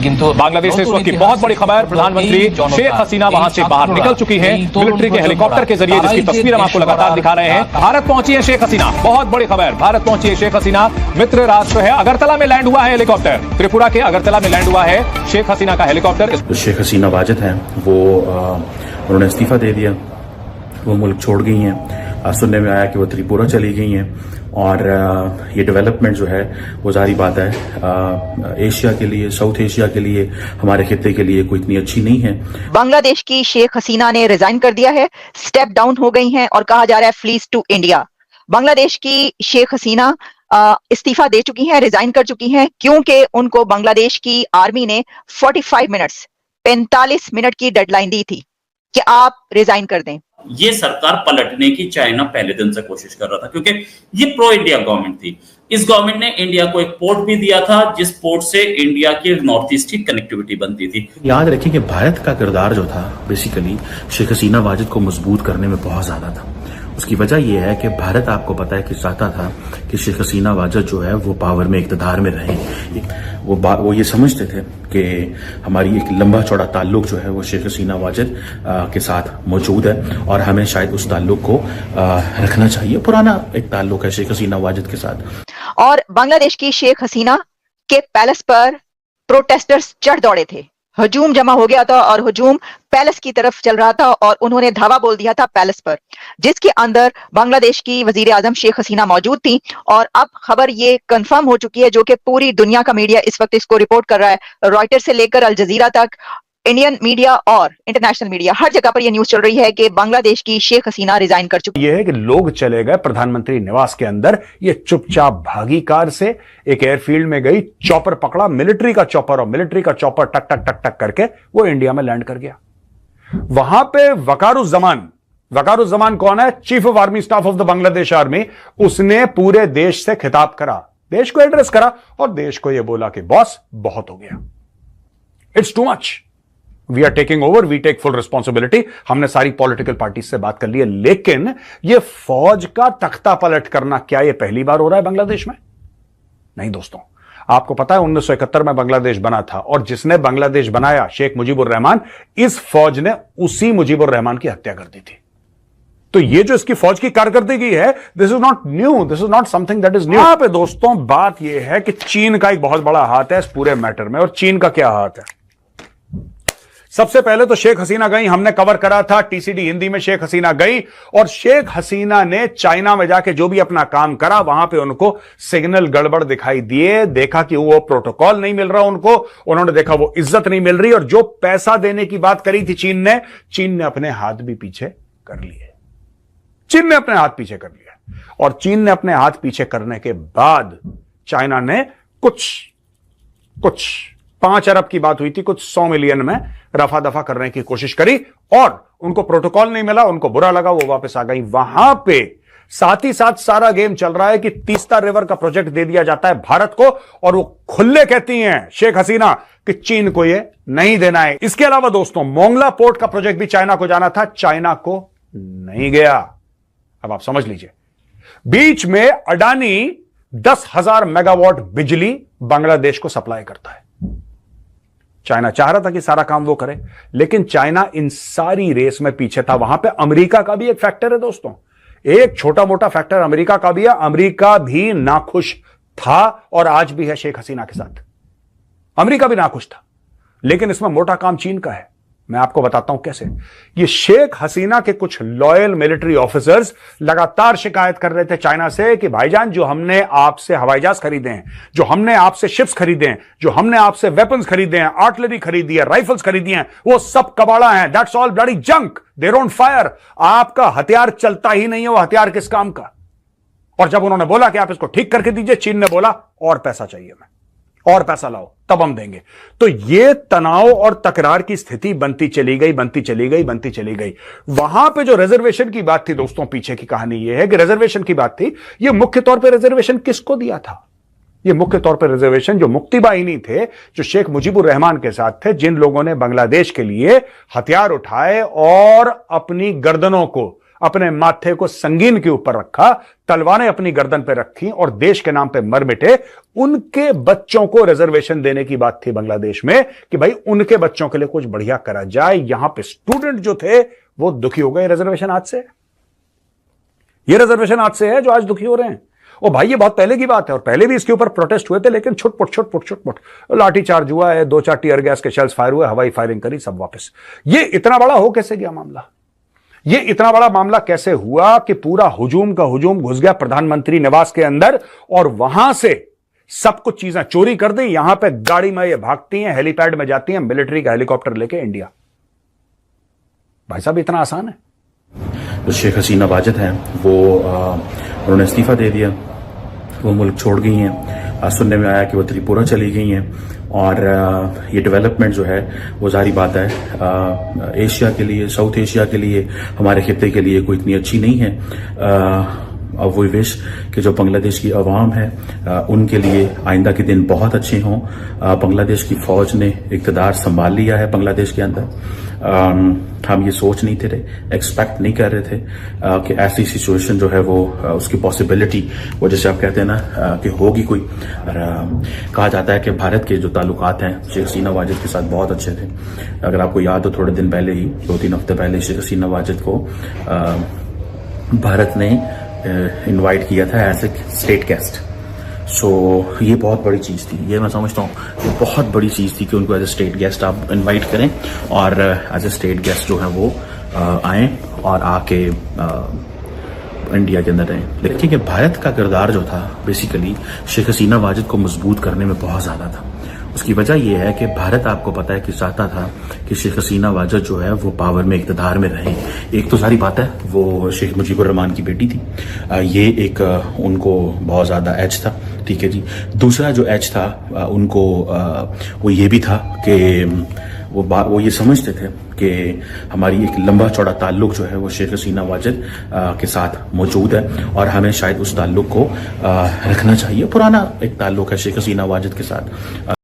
बांग्लादेश से इस वक्त की बहुत बड़ी खबर, प्रधानमंत्री शेख हसीना वहां से बाहर निकल चुकी हैं मिलिट्री के हेलीकॉप्टर के जरिए, जिसकी तस्वीर हम आपको लगातार दिखा रहे हैं। भारत पहुंची है शेख हसीना, बहुत बड़ी खबर, भारत पहुंची है शेख हसीना। मित्र राष्ट्र है, अगरतला में लैंड हुआ है हेलीकॉप्टर, त्रिपुरा के अगरतला में लैंड हुआ है शेख हसीना का हेलीकॉप्टर। शेख हसीना वाजिद हैं वो उन्होंने इस्तीफा दे दिया, वो मुल्क छोड़ गई हैं। सुनने में आया कि वो त्रिपुरा चली गई हैं और ये डेवलपमेंट जो है वो जारी बात है एशिया के लिए, साउथ एशिया के लिए, हमारे खित्ते के लिए कोई इतनी अच्छी नहीं है। बांग्लादेश की शेख हसीना ने रिजाइन कर दिया है, स्टेप डाउन हो गई हैं और कहा जा रहा है फ्लीज टू इंडिया। बांग्लादेश की शेख हसीना इस्तीफा दे चुकी हैं, रिजाइन कर चुकी हैं, क्योंकि उनको बांग्लादेश की आर्मी ने 45 मिनट की डेडलाइन दी थी कि आप रिजाइन कर दें। ये सरकार पलटने की चाइना पहले दिन से कोशिश कर रहा था, क्योंकि ये प्रो इंडिया गवर्नमेंट थी। इस गवर्नमेंट ने इंडिया को एक पोर्ट भी दिया था, जिस पोर्ट से इंडिया की नॉर्थ ईस्ट की कनेक्टिविटी बनती थी। याद रखें कि भारत का किरदार जो था बेसिकली शेख हसीना वाजिद को मजबूत करने में बहुत ज्यादा था। उसकी वजह यह है कि भारत, आपको पता है कि चाहता था कि शेख हसीना वाजिद जो है वो पावर में, इक़्तिदार में रहे। वो ये समझते थे कि हमारी एक लंबा चौड़ा ताल्लुक जो है वो शेख हसीना वाजिद के साथ मौजूद है और हमें शायद उस ताल्लुक को रखना चाहिए। पुराना एक ताल्लुक है शेख हसीना वाजिद के साथ। और बांग्लादेश की शेख हसीना के पैलेस पर प्रोटेस्टर्स चढ़ दौड़े थे, हजूम जमा हो गया था और हजूम पैलेस की तरफ चल रहा था और उन्होंने धावा बोल दिया था पैलेस पर, जिसके अंदर बांग्लादेश की वजीर आजम शेख हसीना मौजूद थी। और अब खबर ये कंफर्म हो चुकी है, जो कि पूरी दुनिया का मीडिया इस वक्त इसको रिपोर्ट कर रहा है, रॉयटर्स से लेकर अल जजीरा तक, इंडियन मीडिया और इंटरनेशनल मीडिया, हर जगह पर यह न्यूज चल रही है कि बांग्लादेश की शेख हसीना रिजाइन कर चुकी है। यह है कि लोग चले गए प्रधानमंत्री निवास के अंदर, ये चुपचाप भागी कार से, एक एयरफील्ड में गई, चॉपर पकड़ा, मिलिट्री का चॉपर, और मिलिट्री का चॉपर टक टक टक टक करके वो इंडिया में लैंड कर गया। वहां पे वकारुज्जमान कौन है? Chief of army staff of the Bangladesh army. उसने पूरे देश से खिताब करा, देश को एड्रेस करा और देश को यह बोला कि बॉस बहुत हो गया, it's too much, we are taking over, we take full responsibility. हमने सारी पॉलिटिकल पार्टी से बात कर ली है, लेकिन यह फौज का तख्ता पलट करना, क्या यह पहली बार हो रहा है बांग्लादेश में? नहीं दोस्तों, आपको पता है 1971 में बांग्लादेश बना था और जिसने बांग्लादेश बनाया, शेख मुजीबुर रहमान, इस फौज ने उसी मुजीबुर रहमान की हत्या कर दी थी। तो ये जो इसकी फौज की कारकर्दगी है, this is not new, this is not something that is new. यहां पे दोस्तों बात यह है कि चीन का एक बहुत बड़ा हाथ है इस पूरे मैटर में। और चीन का क्या हाथ है? सबसे पहले तो शेख हसीना गई, हमने कवर करा था टीसीडी हिंदी में, शेख हसीना गई और शेख हसीना ने चाइना में जाके जो भी अपना काम करा, वहां पे उनको सिग्नल गड़बड़ दिखाई दिए, देखा कि वो प्रोटोकॉल नहीं मिल रहा उनको, उन्होंने देखा वो इज्जत नहीं मिल रही, और जो पैसा देने की बात करी थी चीन ने अपने हाथ भी पीछे कर लिए। चीन ने अपने हाथ पीछे कर लिया, और चीन ने अपने हाथ पीछे करने के बाद चाइना ने कुछ 5 अरब की बात हुई थी, कुछ 100 मिलियन में रफा दफा करने की कोशिश करी, और उनको प्रोटोकॉल नहीं मिला, उनको बुरा लगा, वो वापस आ गई। वहां पे साथ ही साथ सारा गेम चल रहा है कि तीस्ता रिवर का प्रोजेक्ट दे दिया जाता है भारत को, और वो खुले कहती हैं शेख हसीना कि चीन को ये नहीं देना है। इसके अलावा दोस्तों मोंगला पोर्ट का प्रोजेक्ट भी चाइना को जाना था, चाइना को नहीं गया। अब आप समझ लीजिए, बीच में अडानी 10,000 मेगावाट बिजली बांग्लादेश को सप्लाई करता है। चाइना चाह रहा था कि सारा काम वो करे, लेकिन चाइना इन सारी रेस में पीछे था। वहां पे अमेरिका का भी एक फैक्टर है दोस्तों, एक छोटा मोटा फैक्टर अमेरिका का भी है। अमेरिका भी नाखुश था और आज भी है शेख हसीना के साथ। अमेरिका भी नाखुश था, लेकिन इसमें मोटा काम चीन का है। मैं आपको बताता हूं कैसे। ये शेख हसीना के कुछ लॉयल मिलिट्री ऑफिसर्स लगातार शिकायत कर रहे थे चाइना से कि भाईजान, जो हमने आपसे हवाई जहाज खरीदे हैं, जो हमने आपसे शिप्स खरीदे हैं, जो हमने आपसे वेपन्स खरीदे हैं, आर्टिलरी खरीदी है, राइफल्स खरीदी हैं, वो सब कबाड़ा हैं, that's all bloody junk, they don't fire. आपका हथियार चलता ही नहीं है, वो हथियार किस काम का? और जब उन्होंने बोला कि आप इसको ठीक करके दीजिए, चीन ने बोला और पैसा चाहिए, मैं और पैसा लाओ तब हम देंगे। तो ये तनाव और तकरार की स्थिति बनती चली गई। वहां पे जो रिजर्वेशन की बात थी दोस्तों, पीछे की कहानी ये है कि रिजर्वेशन की बात थी, ये मुख्य तौर पे रिजर्वेशन किसको दिया था? ये मुख्य तौर पर रिजर्वेशन जो मुक्ति बाहिनी थे, जो शेख मुजीबुर रहमान के साथ थे, जिन लोगों ने बांग्लादेश के लिए हथियार उठाए और अपनी गर्दनों को अपने माथे को संगीन के ऊपर रखा, तलवारें अपनी गर्दन पे रखी और देश के नाम पे मर मिटे। उनके बच्चों को रिजर्वेशन देने की बात थी बांग्लादेश में कि भाई उनके बच्चों के लिए कुछ बढ़िया करा जाए। यहां पे स्टूडेंट जो थे वो दुखी हो गए रिजर्वेशन आज से। ये रिजर्वेशन आज से है जो आज दुखी हो रहे हैं। ओ भाई ये बहुत पहले की बात है और पहले भी इसके ऊपर प्रोटेस्ट हुए थे, लेकिन छुटपुट लाठी चार्ज हुआ है, 2-4 टीयर गैस के शेल्स फायर हुए, हवाई फायरिंग करी, सब वापस। ये इतना बड़ा हो कैसे गया मामला? ये इतना बड़ा मामला कैसे हुआ कि पूरा हुजूम का हुजूम घुस गया प्रधानमंत्री निवास के अंदर और वहां से सब कुछ चीजें चोरी कर दी। यहां पे गाड़ी में ये भागती हैं, हेलीपैड में जाती हैं, मिलिट्री का हेलीकॉप्टर लेके इंडिया। भाई साहब इतना आसान है? जो शेख हसीना वाजिद हैं वो उन्होंने इस्तीफा दे दिया, वो मुल्क छोड़ गई हैं। सुनने में आया कि वो त्रिपुरा चली गई हैं और ये डेवलपमेंट जो है वो जारी बात है एशिया के लिए, साउथ एशिया के लिए, हमारे खित्ते के लिए कोई इतनी अच्छी नहीं है। अब वो विश कि जो बांग्लादेश की अवाम है उनके लिए आइंदा के दिन बहुत अच्छे हों। बांग्लादेश की फौज ने इक़्तिदार संभाल लिया है बांग्लादेश के अंदर। हम ये सोच नहीं थे, एक्सपेक्ट नहीं कर रहे थे कि ऐसी सिचुएशन जो है वो उसकी पॉसिबिलिटी वो जैसे आप कहते हैं ना कि होगी कोई। कहा जाता है कि भारत के जो ताल्लुकात हैं शेख हसीना वाजिद के साथ बहुत अच्छे थे। अगर आपको याद हो थोड़े दिन पहले ही, 2-3 हफ्ते पहले शेख हसीना वाजिद को भारत ने इनवाइट किया था एज ए स्टेट गेस्ट। सो ये बहुत बड़ी चीज़ थी, ये मैं समझता हूँ ये बहुत बड़ी चीज़ थी कि उनको एज ए स्टेट गेस्ट आप इनवाइट करें और एज ए स्टेट गेस्ट जो है वो आए और आके इंडिया के अंदर रहें। लेकिन ठीक है, भारत का किरदार जो था बेसिकली शेख हसीना वाजिद को मजबूत करने में बहुत ज़्यादा था। उसकी वजह यह है कि भारत आपको पता है कि चाहता था कि शेख हसीना वाजिद जो है वो पावर में, इक़्तिदार में रहे। एक तो सारी बात है वो शेख मुजीबुर रहमान की बेटी थी, ये एक उनको बहुत ज़्यादा एज था, ठीक है जी। दूसरा जो एज था उनको वो ये भी था कि वो ये समझते थे कि हमारी एक लंबा चौड़ा ताल्लुक जो है वो शेख हसीना वाजिद के साथ मौजूद है और हमें शायद उस ताल्लुक को रखना चाहिए। पुराना एक ताल्लुक है शेख हसीना वाजिद के साथ।